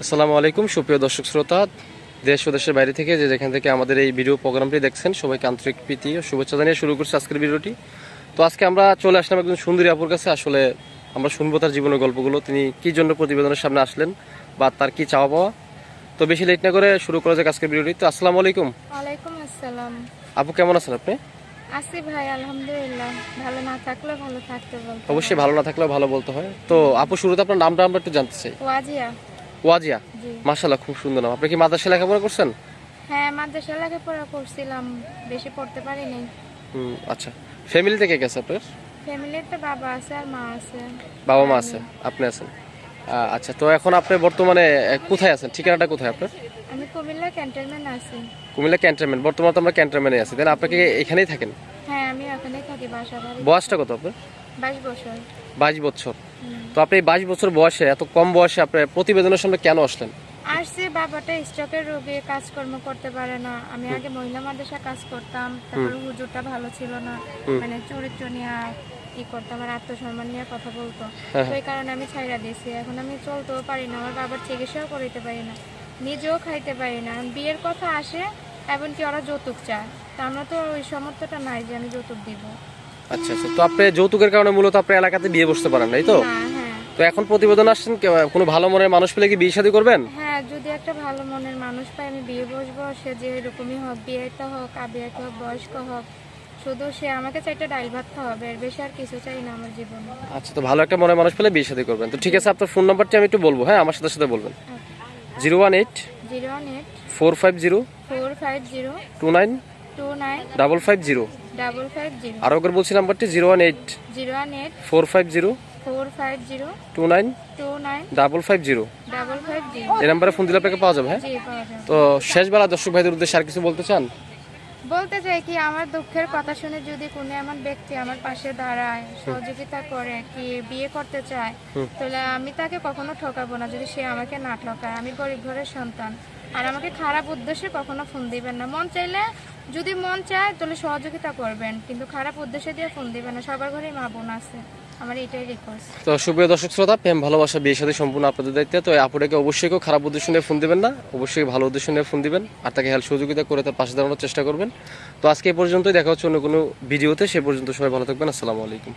আসসালামু আলাইকুম সুপ্রিয় দর্শক শ্রোতা, দেশ ও দেশের বাইরে থেকে যে যেখান থেকে আমাদের এই ভিডিও প্রোগ্রামটি দেখছেন সবাইকে আন্তরিক প্রীতি ও শুভেচ্ছা জানিয়ে শুরু করছি আজকের ভিডিওটি। তো আজকে আমরা চলে আসলাম একজন সুন্দরী আপুর কাছে। আসলে আমরা শুনবো তার জীবনের গল্পগুলো, তিনি কি জন্য প্রতিবেদনের সামনে আসলেন বা তার কি চাওয়া পাওয়া। তো বেশি লেট না করে শুরু করা যাক আজকের ভিডিওটি। তো আসসালামু আলাইকুম। ওয়ালাইকুম আসসালাম। আপু কেমন আছেন আপনি? আছি ভাই, আলহামদুলিল্লাহ। ভালো না থাকলেও ভালো থাকতে বলতে অবশ্যই ভালো না থাকলেও ভালো বলতে হয়। তো আপু শুরুতে আপনার নামটা আমরা একটু জানতে চাই। ওয়াজিয়া। ওয়াজিয়া, জি। মাশাআল্লাহ খুব সুন্দর নাম। আপনি কি মাদ্রাসায় লেখাপড়া করছেন? হ্যাঁ, মাদ্রাসা লেখাপড়া করছিলাম, বেশি পড়তে পারিনি। আচ্ছা, ফ্যামিলিতে কে কে আছে আপনার? ফ্যামিলিতে বাবা আছে আর মা আছে। বাবা মা আছে, আপনি আছেন। আচ্ছা, তো এখন আপনি বর্তমানে কোথায় আছেন? ঠিকানাটা কোথায় আপনার? আমি কুমিল্লা ক্যান্টনমেন্ট আছি। কুমিল্লা ক্যান্টনমেন্ট। বর্তমানে তো আমরা ক্যান্টনমেন্টে আছি, তাই না? আপনাকে এখানেই থাকেন? হ্যাঁ, আমি ওখানেই থাকি, বাসা বাড়ি। বয়সটা কত আপনার? 22 বছর। 22 বছর। তো আপনি 22 বছর বয়সে, এত কম বয়সে আপনি প্রতিবেদনের সামনে কেন আসলেন? আসছি, বাবাটা স্ট্রোকের রোগী, কাজকর্ম করতে পারে না। আমি আগে মহিলা মাদ্রাসা কাজ করতাম, তারপর হুজুরটা ভালো ছিল না, মানে চরিত্র নিয়ে কি করতাম, আমার আত্মসম্মান নিয়ে কথা বলতো। তো এই কারণে আমি ছাইরা দিয়েছি। এখন আমি চলতেও পারি না, আমার বাবার চিকিৎসাও করাইতে পারি না, নিজেও খাইতে পারি না। বিয়ের কথা আসে, এমনকি ওরা যৌতুক চায়, তা আমরা তো ওই সামর্থ্যটা নাই যে আমি যৌতুক দিব। আচ্ছা আচ্ছা, তো আপনি যৌতুকের কারণে মূলত আপনার এলাকাতে বিয়ে বসতে পারেন নাই তো? না। হ্যাঁ। তো এখন প্রতিবেদন আসছেন, কোনো ভালো মনের মানুষ পেলে কি বিয়ে শাদী করবেন? হ্যাঁ, যদি একটা ভালো মনের মানুষ পাই আমি বিয়ে বসবো। সে যে এরকমই হোক, বিয়েটা হোক, আবিয়াটা হোক, বয়স্ক হোক, শুধু সে আমাকে চাইটা ডাল ভাত খাওয়াবে, এর বেশি আর কিছু চাই না আমার জীবনে। আচ্ছা, তো ভালো একটা মনের মানুষ পেলে বিয়ে শাদী করবেন। তো ঠিক আছে, আপনার ফোন নাম্বারটি আমি একটু বলবো, হ্যাঁ, আমার সাথে সাথে বলবেন। 018 018 450 450 29 29 550। 550 আরো একবার বলছি নাম্বারটি 018 018 450 450 29 29 550। 550। এই নাম্বারে ফোন দিলে আপনাকে পাওয়া যাবে, হ্যাঁ? জি, পাওয়া যাবে। তো শেষবেলা দর্শক ভাইদের উদ্দেশ্যে আর কিছু বলতে চান? বলতে চাই কি, আমার দুঃখের কথা শুনে যদি কোনো এমন ব্যক্তি আমার পাশে দাঁড়ায়, সহযোগিতা করে, কি বিয়ে করতে চায়, তাহলে আমি তাকে কখনো ঠকাবো না যদি সে আমাকে না ঠকায়। আমি গরিব ঘরের সন্তান, আর আমাকে খারাপ উদ্দেশ্যে কখনো ফোন দিবেন না। মন চাইলে, যদি মন চায় তাহলে সহযোগিতা করবেন, কিন্তু খারাপ উদ্দেশ্যে দিয়ে ফোন দিবেন না। সবার ঘরেই মা বোন আছে, আমার এটাই রিকোয়েস্ট। তো সুপ্রিয় দর্শক শ্রোতা, প্রেম ভালোবাসা বিয়ে সাথে সম্পূর্ণ আপনাদের দায়িত্ব। তো এই আপুটাকে অবশ্যই কেউ খারাপ উদ্দেশ্য নিয়ে ফোন দিবেন না, অবশ্যই ভালো উদ্দেশ্য নিয়ে ফোন দিবেন আর তাকে হেল্প সহযোগিতা করে তার পাশে দাঁড়ানোর চেষ্টা করবেন। তো আজকে এই পর্যন্তই, দেখা হচ্ছে অন্য কোনো ভিডিওতে। সে পর্যন্ত সবাই ভালো থাকবেন। আসসালামু আলাইকুম।